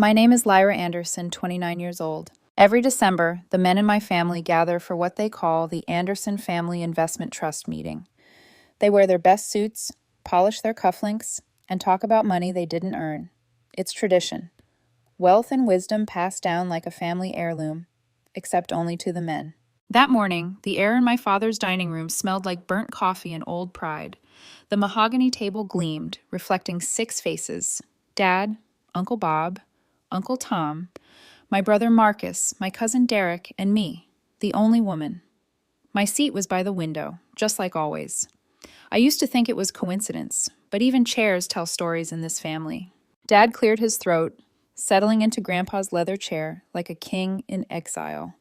My name is Lyra Anderson, 29 years old. Every December, the men in my family gather for what they call the Anderson Family Investment Trust meeting. They wear their best suits, polish their cufflinks, and talk about money they didn't earn. It's tradition. Wealth and wisdom passed down like a family heirloom, except only to the men. That morning, the air in my father's dining room smelled like burnt coffee and old pride. The mahogany table gleamed, reflecting 6 faces: Dad, Uncle Bob, Uncle Tom, my brother Marcus, my cousin Derek, and me, the only woman. My seat was by the window, just like always. I used to think it was coincidence, but even chairs tell stories in this family. Dad cleared his throat, settling into Grandpa's leather chair like a king in exile.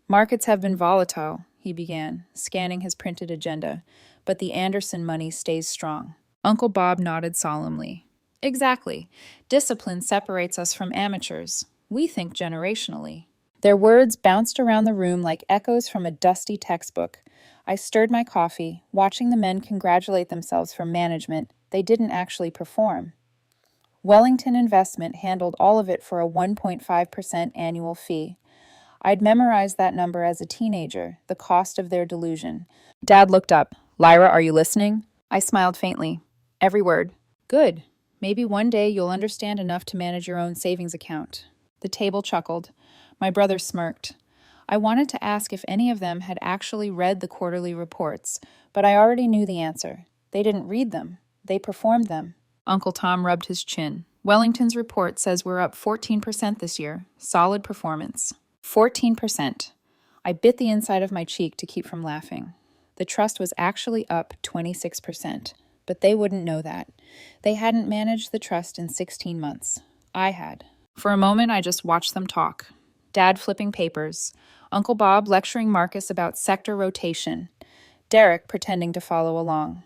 Markets have been volatile, he began, scanning his printed agenda, but the Anderson money stays strong. Uncle Bob nodded solemnly. Exactly. Discipline separates us from amateurs. We think generationally. Their words bounced around the room like echoes from a dusty textbook. I stirred my coffee, watching the men congratulate themselves for management they didn't actually perform. Wellington Investment handled all of it for a 1.5% annual fee. I'd memorized that number as a teenager, the cost of their delusion. Dad looked up. Lyra, are you listening? I smiled faintly. Every word. Good. Maybe one day you'll understand enough to manage your own savings account. The table chuckled. My brother smirked. I wanted to ask if any of them had actually read the quarterly reports, but I already knew the answer. They didn't read them. They performed them. Uncle Tom rubbed his chin. Wellington's report says we're up 14% this year. Solid performance. 14%. I bit the inside of my cheek to keep from laughing. The trust was actually up 26%, but they wouldn't know that. They hadn't managed the trust in 16 months. I had. For a moment, I just watched them talk. Dad flipping papers, Uncle Bob lecturing Marcus about sector rotation, Derek pretending to follow along.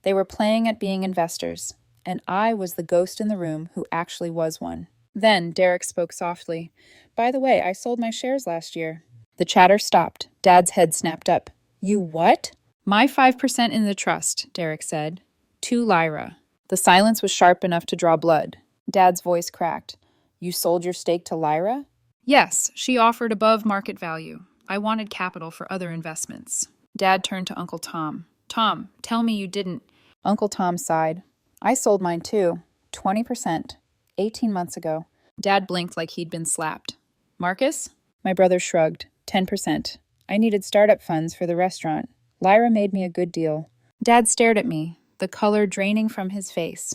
They were playing at being investors, and I was the ghost in the room who actually was one. Then Derek spoke softly. By the way, I sold my shares last year. The chatter stopped. Dad's head snapped up. You what? My 5% in the trust, Derek said. To Lyra. The silence was sharp enough to draw blood. Dad's voice cracked. You sold your stake to Lyra? Yes, she offered above market value. I wanted capital for other investments. Dad turned to Uncle Tom. Tom, tell me you didn't. Uncle Tom sighed. I sold mine too. 20%. 18 months ago. Dad blinked like he'd been slapped. Marcus? My brother shrugged. 10%. I needed startup funds for the restaurant. Lyra made me a good deal. Dad stared at me, the color draining from his face.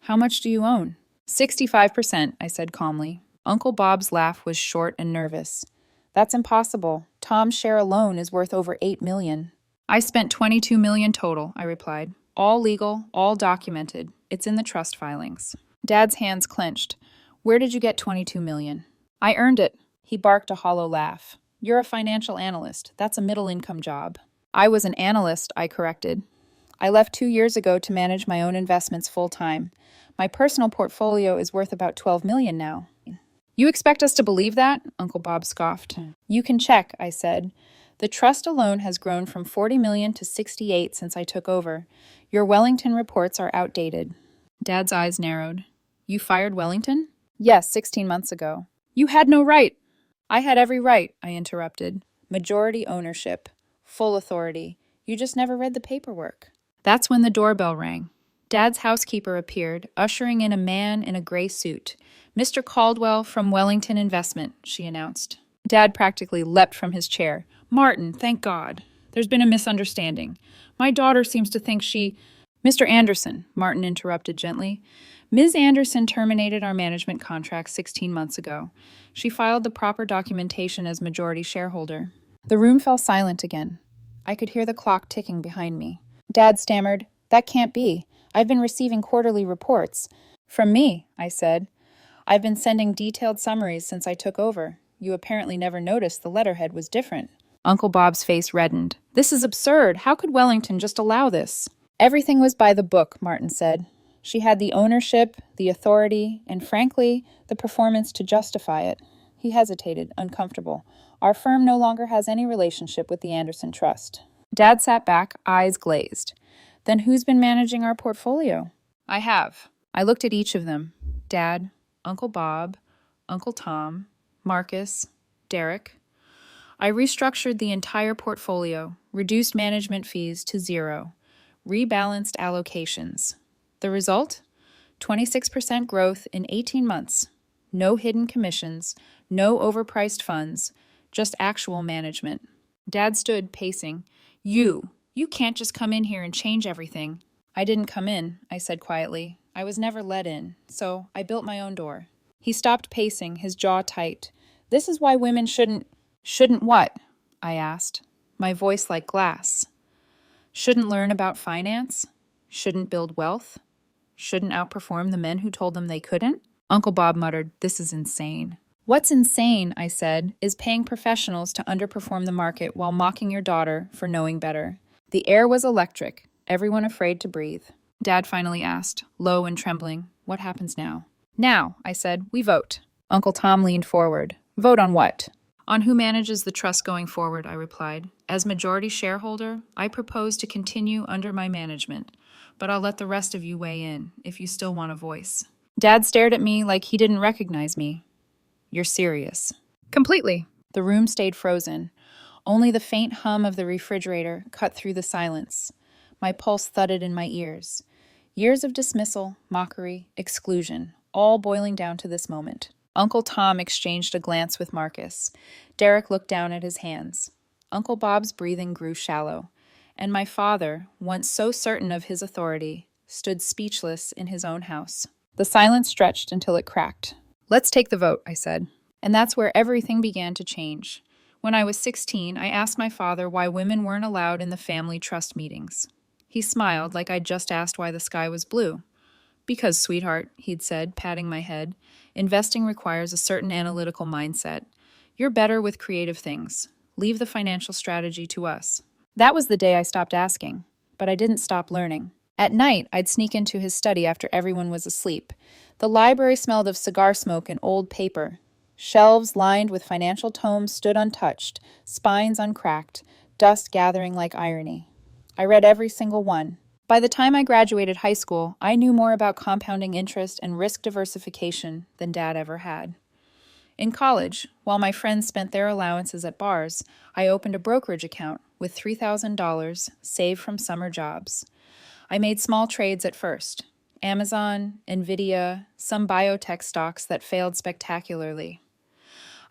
How much do you own? 65%, I said calmly. Uncle Bob's laugh was short and nervous. That's impossible. Tom's share alone is worth over $8 million. I spent $22 million total, I replied. All legal, all documented. It's in the trust filings. Dad's hands clenched. Where did you get $22 million? I earned it. He barked a hollow laugh. You're a financial analyst. That's a middle-income job. I was an analyst, I corrected. I left 2 years ago to manage my own investments full-time. My personal portfolio is worth about $12 million now. You expect us to believe that? Uncle Bob scoffed. You can check, I said. The trust alone has grown from $40 million to $68 since I took over. Your Wellington reports are outdated. Dad's eyes narrowed. You fired Wellington? Yes, 16 months ago. You had no right. I had every right, I interrupted. Majority ownership. Full authority. You just never read the paperwork. That's when the doorbell rang. Dad's housekeeper appeared, ushering in a man in a gray suit. Mr. Caldwell from Wellington Investment, she announced. Dad practically leapt from his chair. Martin, thank God. There's been a misunderstanding. My daughter seems to think she... Mr. Anderson, Martin interrupted gently. Ms. Anderson terminated our management contract 16 months ago. She filed the proper documentation as majority shareholder. The room fell silent again. I could hear the clock ticking behind me. Dad stammered, That can't be. I've been receiving quarterly reports. From me, I said. I've been sending detailed summaries since I took over. You apparently never noticed the letterhead was different. Uncle Bob's face reddened. This is absurd. How could Wellington just allow this? Everything was by the book, Martin said. She had the ownership, the authority, and frankly, the performance to justify it. He hesitated, uncomfortable. Our firm no longer has any relationship with the Anderson Trust. Dad sat back, eyes glazed. Then who's been managing our portfolio? I have. I looked at each of them. Dad, Uncle Bob, Uncle Tom, Marcus, Derek. I restructured the entire portfolio, reduced management fees to zero, rebalanced allocations. The result? 26% growth in 18 months. No hidden commissions, no overpriced funds, just actual management. Dad stood pacing. You can't just come in here and change everything. I didn't come in, I said quietly. I was never let in, so I built my own door. He stopped pacing, his jaw tight. This is why women shouldn't what? I asked, my voice like glass. Shouldn't learn about finance? Shouldn't build wealth? Shouldn't outperform the men who told them they couldn't? Uncle Bob muttered, "This is insane." What's insane, I said, is paying professionals to underperform the market while mocking your daughter for knowing better. The air was electric, everyone afraid to breathe. Dad finally asked, low and trembling, "What happens now?" "Now," I said, "we vote." Uncle Tom leaned forward. "Vote on what?" "On who manages the trust going forward," I replied. "As majority shareholder, I propose to continue under my management, but I'll let the rest of you weigh in if you still want a voice." Dad stared at me like he didn't recognize me. "You're serious?" "Completely." The room stayed frozen. Only the faint hum of the refrigerator cut through the silence. My pulse thudded in my ears. Years of dismissal, mockery, exclusion, all boiling down to this moment. Uncle Tom exchanged a glance with Marcus. Derek looked down at his hands. Uncle Bob's breathing grew shallow. And my father, once so certain of his authority, stood speechless in his own house. The silence stretched until it cracked. "Let's take the vote," I said. And that's where everything began to change. When I was 16, I asked my father why women weren't allowed in the family trust meetings. He smiled like I'd just asked why the sky was blue. "Because, sweetheart," he'd said, patting my head, "investing requires a certain analytical mindset. You're better with creative things. Leave the financial strategy to us." That was the day I stopped asking, but I didn't stop learning. At night, I'd sneak into his study after everyone was asleep. The library smelled of cigar smoke and old paper. Shelves lined with financial tomes stood untouched, spines uncracked, dust gathering like irony. I read every single one. By the time I graduated high school, I knew more about compounding interest and risk diversification than Dad ever had. In college, while my friends spent their allowances at bars, I opened a brokerage account with $3,000 saved from summer jobs. I made small trades at first. Amazon, Nvidia, some biotech stocks that failed spectacularly.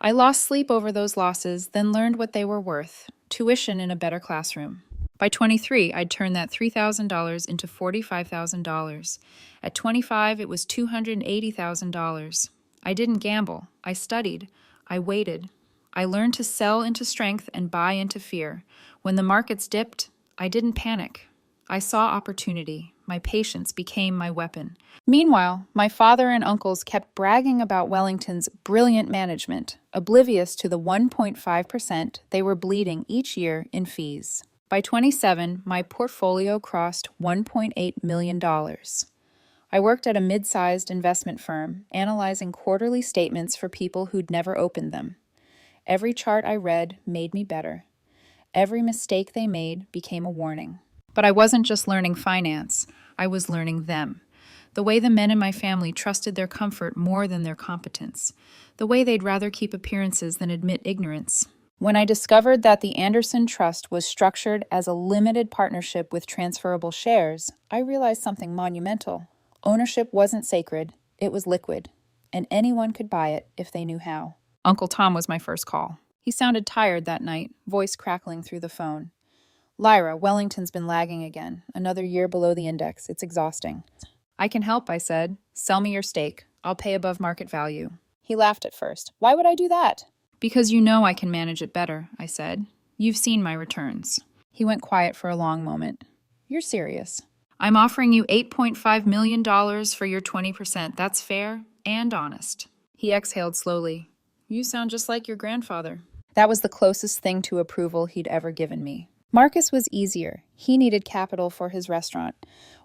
I lost sleep over those losses, then learned what they were worth, tuition in a better classroom. By 23, I'd turned that $3,000 into $45,000. At 25, it was $280,000. I didn't gamble. I studied. I waited. I learned to sell into strength and buy into fear. When the markets dipped, I didn't panic. I saw opportunity. My patience became my weapon. Meanwhile, my father and uncles kept bragging about Wellington's brilliant management, oblivious to the 1.5% they were bleeding each year in fees. By 27, my portfolio crossed $1.8 million. I worked at a mid-sized investment firm, analyzing quarterly statements for people who'd never opened them. Every chart I read made me better. Every mistake they made became a warning. But I wasn't just learning finance, I was learning them. The way the men in my family trusted their comfort more than their competence. The way they'd rather keep appearances than admit ignorance. When I discovered that the Anderson Trust was structured as a limited partnership with transferable shares, I realized something monumental. Ownership wasn't sacred, it was liquid, and anyone could buy it if they knew how. Uncle Tom was my first call. He sounded tired that night, voice crackling through the phone. "Lyra, Wellington's been lagging again. Another year below the index. It's exhausting." "I can help," I said. "Sell me your stake. I'll pay above market value." He laughed at first. "Why would I do that?" "Because you know I can manage it better," I said. "You've seen my returns." He went quiet for a long moment. "You're serious?" "I'm offering you $8.5 million for your 20%. That's fair and honest." He exhaled slowly. "You sound just like your grandfather." That was the closest thing to approval he'd ever given me. Marcus was easier. He needed capital for his restaurant.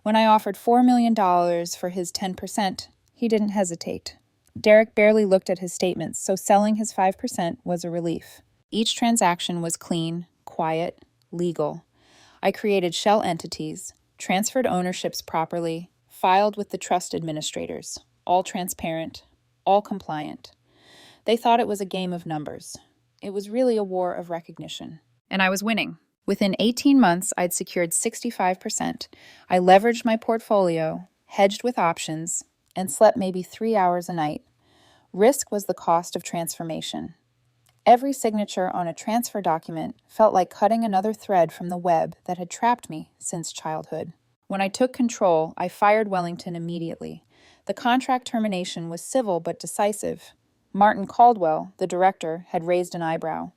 When I offered $4 million for his 10%, he didn't hesitate. Derek barely looked at his statements, so selling his 5% was a relief. Each transaction was clean, quiet, legal. I created shell entities, transferred ownerships properly, filed with the trust administrators, all transparent, all compliant. They thought it was a game of numbers. It was really a war of recognition. And I was winning. Within 18 months, I'd secured 65%. I leveraged my portfolio, hedged with options, and slept maybe 3 hours a night. Risk was the cost of transformation. Every signature on a transfer document felt like cutting another thread from the web that had trapped me since childhood. When I took control, I fired Wellington immediately. The contract termination was civil but decisive. Martin Caldwell, the director, had raised an eyebrow.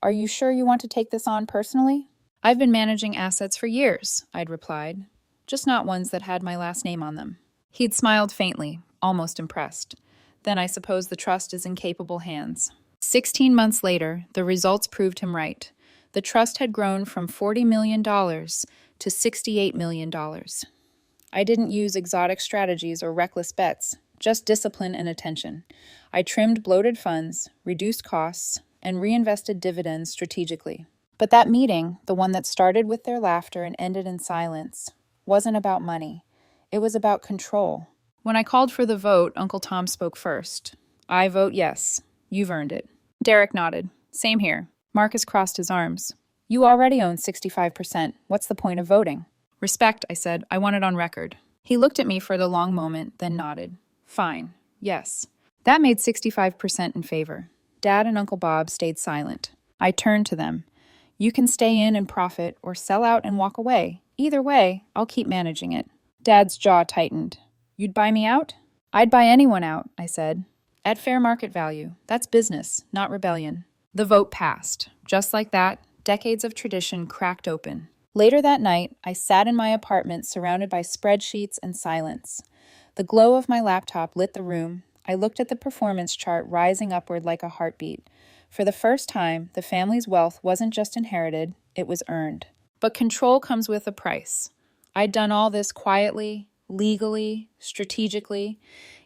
"Are you sure you want to take this on personally?" "I've been managing assets for years," I'd replied, "just not ones that had my last name on them." He'd smiled faintly, almost impressed. "Then I suppose the trust is in capable hands." 16 months later, the results proved him right. The trust had grown from $40 million to $68 million. I didn't use exotic strategies or reckless bets, just discipline and attention. I trimmed bloated funds, reduced costs, and reinvested dividends strategically. But that meeting, the one that started with their laughter and ended in silence, wasn't about money. It was about control. When I called for the vote, Uncle Tom spoke first. "I vote yes. You've earned it." Derek nodded. "Same here." Marcus crossed his arms. "You already own 65%. What's the point of voting?" "Respect," I said. "I want it on record." He looked at me for the long moment, then nodded. "Fine. Yes." That made 65% in favor. Dad and Uncle Bob stayed silent. I turned to them. "You can stay in and profit, or sell out and walk away. Either way, I'll keep managing it." Dad's jaw tightened. "You'd buy me out?" "I'd buy anyone out," I said. "At fair market value. That's business, not rebellion." The vote passed. Just like that, decades of tradition cracked open. Later that night, I sat in my apartment surrounded by spreadsheets and silence. The glow of my laptop lit the room. I looked at the performance chart rising upward like a heartbeat. For the first time, the family's wealth wasn't just inherited, it was earned. But control comes with a price. I'd done all this quietly, legally, strategically,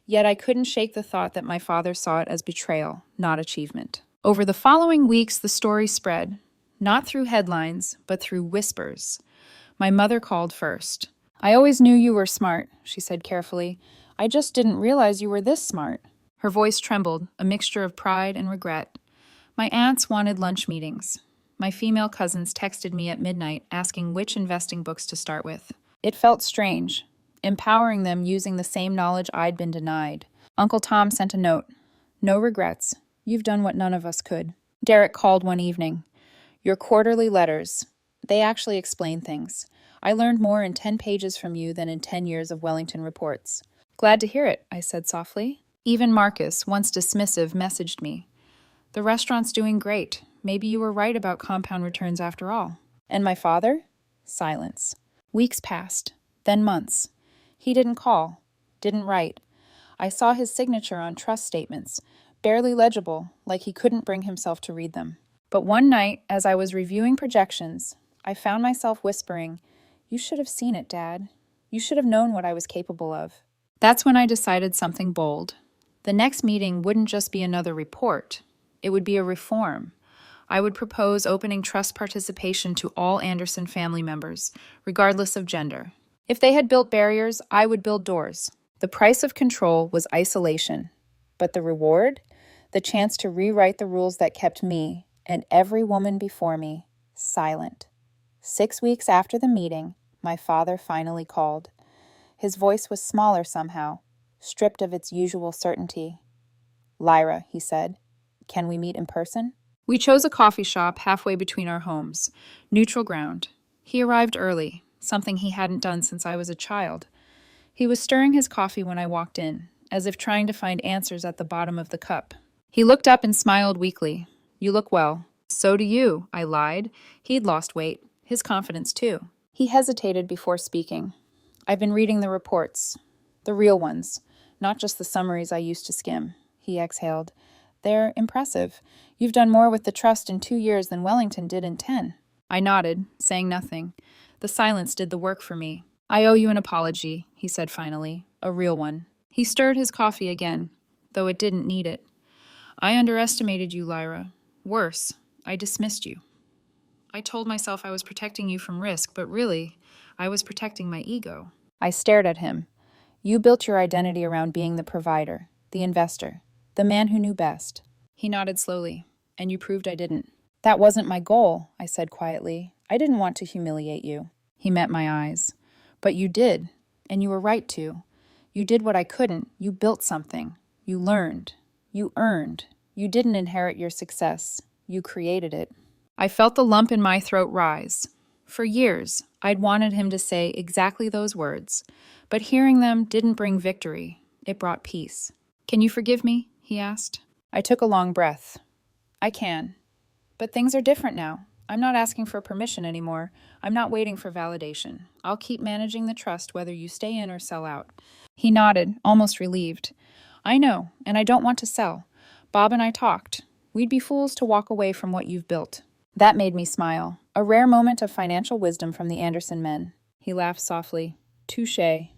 yet I couldn't shake the thought that my father saw it as betrayal, not achievement. Over the following weeks, the story spread, not through headlines, but through whispers. My mother called first. "I always knew you were smart," she said carefully. "I just didn't realize you were this smart." Her voice trembled, a mixture of pride and regret. My aunts wanted lunch meetings. My female cousins texted me at midnight asking which investing books to start with. It felt strange, empowering them using the same knowledge I'd been denied. Uncle Tom sent a note. "No regrets. You've done what none of us could." Derek called one evening. "Your quarterly letters. They actually explain things. I learned more in 10 pages from you than in 10 years of Wellington reports." "Glad to hear it," I said softly. Even Marcus, once dismissive, messaged me. "The restaurant's doing great. Maybe you were right about compound returns after all." And my father? Silence. Weeks passed, then months. He didn't call, didn't write. I saw his signature on trust statements, barely legible, like he couldn't bring himself to read them. But one night, as I was reviewing projections, I found myself whispering, "You should have seen it, Dad. You should have known what I was capable of." That's when I decided something bold. The next meeting wouldn't just be another report. It would be a reform. I would propose opening trust participation to all Anderson family members, regardless of gender. If they had built barriers, I would build doors. The price of control was isolation. But the reward? The chance to rewrite the rules that kept me, and every woman before me, silent. 6 weeks after the meeting, my father finally called. His voice was smaller somehow, stripped of its usual certainty. "Lyra," he said, "can we meet in person?" We chose a coffee shop halfway between our homes, neutral ground. He arrived early, something he hadn't done since I was a child. He was stirring his coffee when I walked in, as if trying to find answers at the bottom of the cup. He looked up and smiled weakly. "You look well." "So do you," I lied. He'd lost weight, his confidence too. He hesitated before speaking. "I've been reading the reports. The real ones, not just the summaries I used to skim." He exhaled. "They're impressive. You've done more with the trust in 2 years than Wellington did in 10. I nodded, saying nothing. The silence did the work for me. "I owe you an apology," he said finally. "A real one." He stirred his coffee again, though it didn't need it. "I underestimated you, Lyra. Worse, I dismissed you. I told myself I was protecting you from risk, but really, I was protecting my ego." I stared at him. "You built your identity around being the provider. the investor, the man who knew best. He nodded slowly. And you proved I didn't. That wasn't my goal, I said quietly. I didn't want to humiliate you. He met my eyes. But you did, and you were right to. You did what I couldn't. You built something. You learned. You earned. You didn't inherit your success. You created it. I felt the lump in my throat rise. For years, I'd wanted him to say exactly those words, but hearing them didn't bring victory. It brought peace. Can you forgive me? He asked. I took a long breath. I can. But things are different now. I'm not asking for permission anymore. I'm not waiting for validation. I'll keep managing the trust whether you stay in or sell out. He nodded, almost relieved. I know, and I don't want to sell. Bob and I talked. We'd be fools to walk away from what you've built. That made me smile. A rare moment of financial wisdom from the Anderson men. He laughed softly. Touché.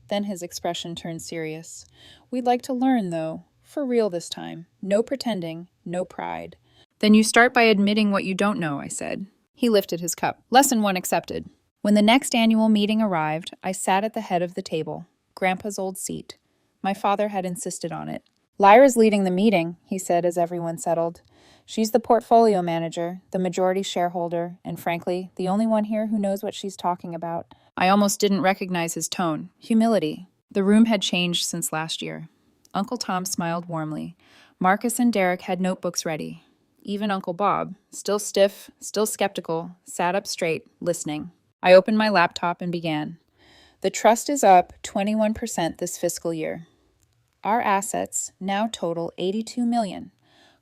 Then his expression turned serious. We'd like to learn, though. For real this time. No pretending, no pride. Then you start by admitting what you don't know, I said. He lifted his cup. Lesson 1 accepted. When the next annual meeting arrived, I sat at the head of the table, Grandpa's old seat. My father had insisted on it. Lyra's leading the meeting, he said as everyone settled. She's the portfolio manager, the majority shareholder, and frankly, the only one here who knows what she's talking about. I almost didn't recognize his tone. Humility. The room had changed since last year. Uncle Tom smiled warmly. Marcus and Derek had notebooks ready. Even Uncle Bob, still stiff, still skeptical, sat up straight, listening. I opened my laptop and began. The trust is up 21% this fiscal year. Our assets now total $82 million.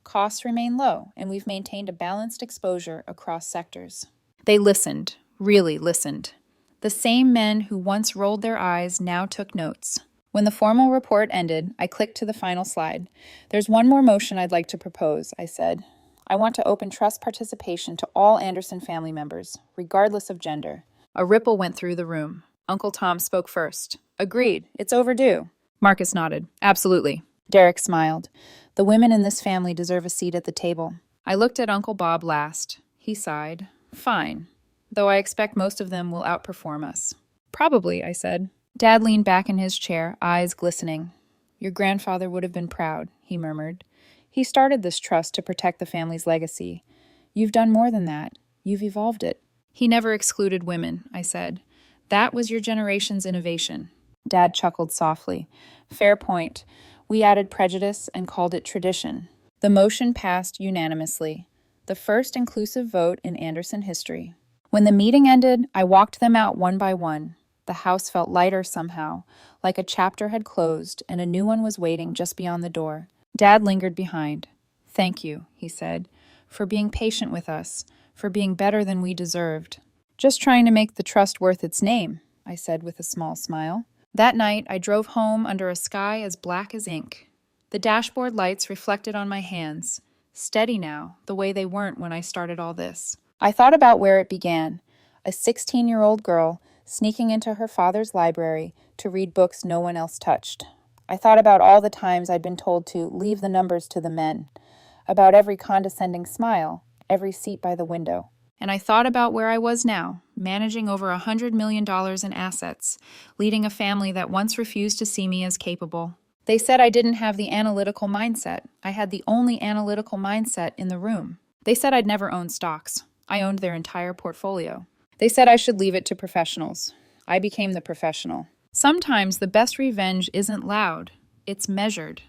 Costs remain low, and we've maintained a balanced exposure across sectors. They listened, really listened. The same men who once rolled their eyes now took notes. When the formal report ended, I clicked to the final slide. There's one more motion I'd like to propose, I said. I want to open trust participation to all Anderson family members, regardless of gender. A ripple went through the room. Uncle Tom spoke first. Agreed. It's overdue. Marcus nodded. Absolutely. Derek smiled. The women in this family deserve a seat at the table. I looked at Uncle Bob last. He sighed. Fine. Though I expect most of them will outperform us. Probably, I said. Dad leaned back in his chair, eyes glistening. Your grandfather would have been proud, he murmured. He started this trust to protect the family's legacy. You've done more than that. You've evolved it. He never excluded women, I said. That was your generation's innovation. Dad chuckled softly. Fair point. We added prejudice and called it tradition. The motion passed unanimously. The first inclusive vote in Anderson history. When the meeting ended, I walked them out one by one. The house felt lighter somehow, like a chapter had closed and a new one was waiting just beyond the door. Dad lingered behind. Thank you, he said, for being patient with us, for being better than we deserved. Just trying to make the trust worth its name, I said with a small smile. That night, I drove home under a sky as black as ink. The dashboard lights reflected on my hands, steady now, the way they weren't when I started all this. I thought about where it began, a 16-year-old girl sneaking into her father's library to read books no one else touched. I thought about all the times I'd been told to leave the numbers to the men, about every condescending smile, every seat by the window. And I thought about where I was now, managing over $100 million in assets, leading a family that once refused to see me as capable. They said I didn't have the analytical mindset. I had the only analytical mindset in the room. They said I'd never own stocks. I owned their entire portfolio. They said I should leave it to professionals. I became the professional. Sometimes the best revenge isn't loud. It's measured.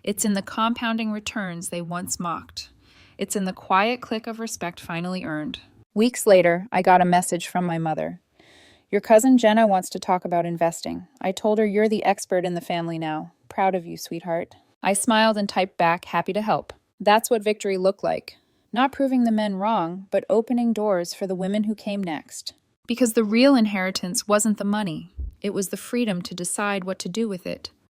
It's in the compounding returns they once mocked. It's in the quiet click of respect finally earned. Weeks later, I got a message from my mother. Your cousin Jenna wants to talk about investing. I told her you're the expert in the family now. Proud of you, sweetheart. I smiled and typed back, happy to help. That's what victory looked like. Not proving the men wrong, but opening doors for the women who came next. Because the real inheritance wasn't the money. It was the freedom to decide what to do with it.